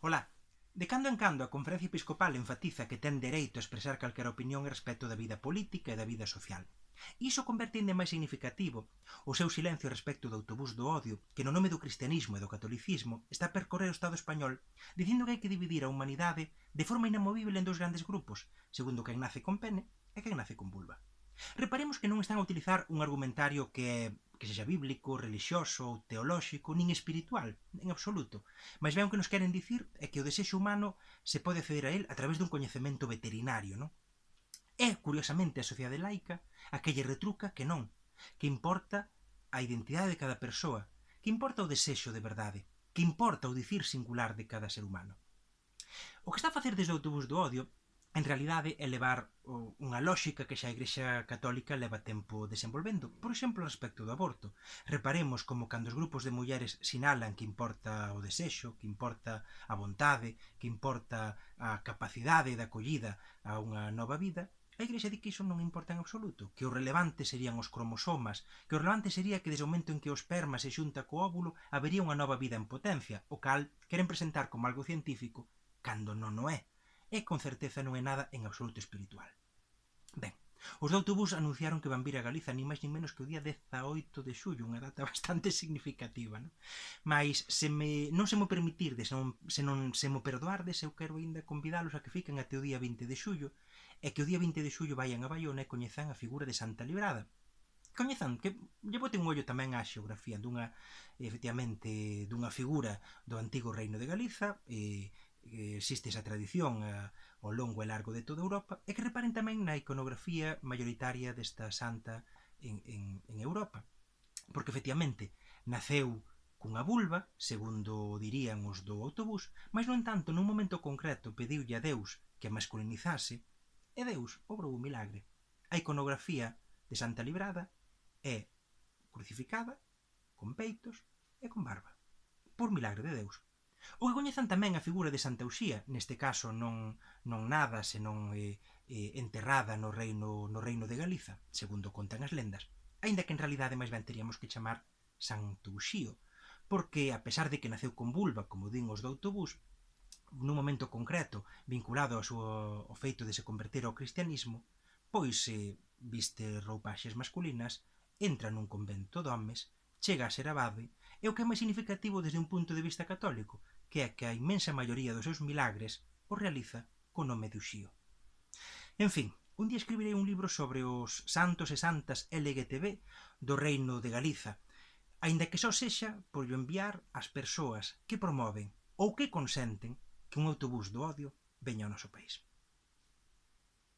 Ola, de cando en cando a Conferencia Episcopal enfatiza que ten dereito a expresar calquera opinión respecto da vida política e da vida social. Iso converte ainda máis significativo o seu silencio respecto do autobús do odio que no nome do cristianismo e do catolicismo está a percorrer o Estado español dicindo que hai que dividir a humanidade de forma inamovível en dous grandes grupos, segundo quen nace con pene e quen nace con vulva. Reparemos que non están a utilizar un argumentario que sexa bíblico, relixioso ou teolóxico, nin espiritual, en absoluto. Mais ben o que nos queren dicir é que o desexo humano se pode acceder a él a través dun coñecemento veterinario, non? É, curiosamente, a sociedade laica a que lle retruca que non, que importa a identidade de cada persoa, que importa o desexo de verdade, que importa o dicir singular de cada ser humano. O que está a facer desde o autobús do odio en realidade é levar unha lógica que xa a Igrexa Católica leva tempo desenvolvendo. Por exemplo, respecto do aborto. Reparemos como cando os grupos de mulleres sinalan que importa o desexo, que importa a vontade, que importa a capacidade de acollida a unha nova vida, a Igrexa di que iso non importa en absoluto, que o relevante serían os cromosomas, que o relevante sería que desde o momento en que o esperma se xunta co óvulo habería unha nova vida en potencia, o cal queren presentar como algo científico cando non o é. E con certeza non é nada en absoluto espiritual. Ben, os do autobús anunciaron que van vir a Galiza ni máis ni menos que o día 18 de xullo, unha data bastante significativa, non? Mais non se mo permitirdes, se non se mo perdoardes, eu quero ainda convidalos a que fiquen até o día 20 de xullo e que o día 20 de xullo vayan a Baiona e coñezan a figura de Santa Librada. Coñezan, que lle boten un ollo tamén á xeografía efectivamente, dunha figura do antigo reino de Galiza, existe esa tradición ao longo e largo de toda Europa, e que reparen tamén na iconografía mayoritaria desta santa en Europa. Porque efectivamente naceu cunha vulva, segundo dirían os do autobús, mas no entanto nun momento concreto pediulle a Deus que a masculinizase e Deus obrou un milagre. A iconografía de Santa Librada é crucificada, con peitos e con barba. Por milagre de Deus. O que coñezan tamén a figura de Santa Uxía, neste caso non nada, senón enterrada no reino de Galiza, segundo contan as lendas, aínda que en realidade máis ben teríamos que chamar Santo Uxío, porque a pesar de que naceu con vulva, como din os do autobús, nun momento concreto, vinculado ao feito de se converter ao cristianismo, pois viste roupaxes masculinas, entra nun convento de homes, chega a ser abade, e o que é máis significativo desde un punto de vista católico, que é que a inmensa maioría dos seus milagres os realiza co nome de Uxío. En fin, un día escribirei un libro sobre os santos e santas LGTB do reino de Galiza, aínda que só sexa por yo enviar as persoas que promoven ou que consenten que un autobús do odio veña ao noso país.